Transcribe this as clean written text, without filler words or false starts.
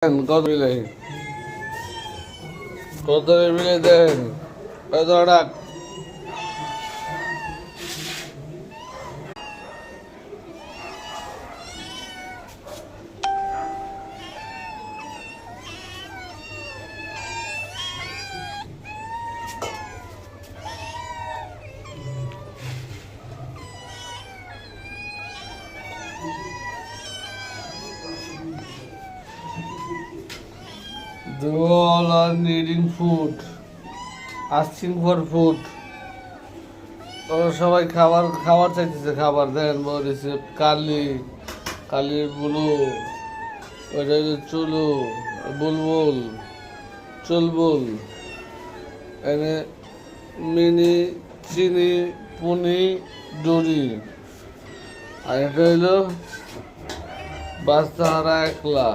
কত মিলে কত মিলে দেন কত ডাক They all are needing food, asking for food. ওরা সবাই খাবার খাবার চাইতেছে, খাবার দেন বলেছে। কালির বুলু, ওইটা হচ্ছে চুলু, বুলবুল, চুলবুল, এনে মিনি, চিনি, পুনি, ডুরি, আর এটা হইল বাস্তাহারা একলা।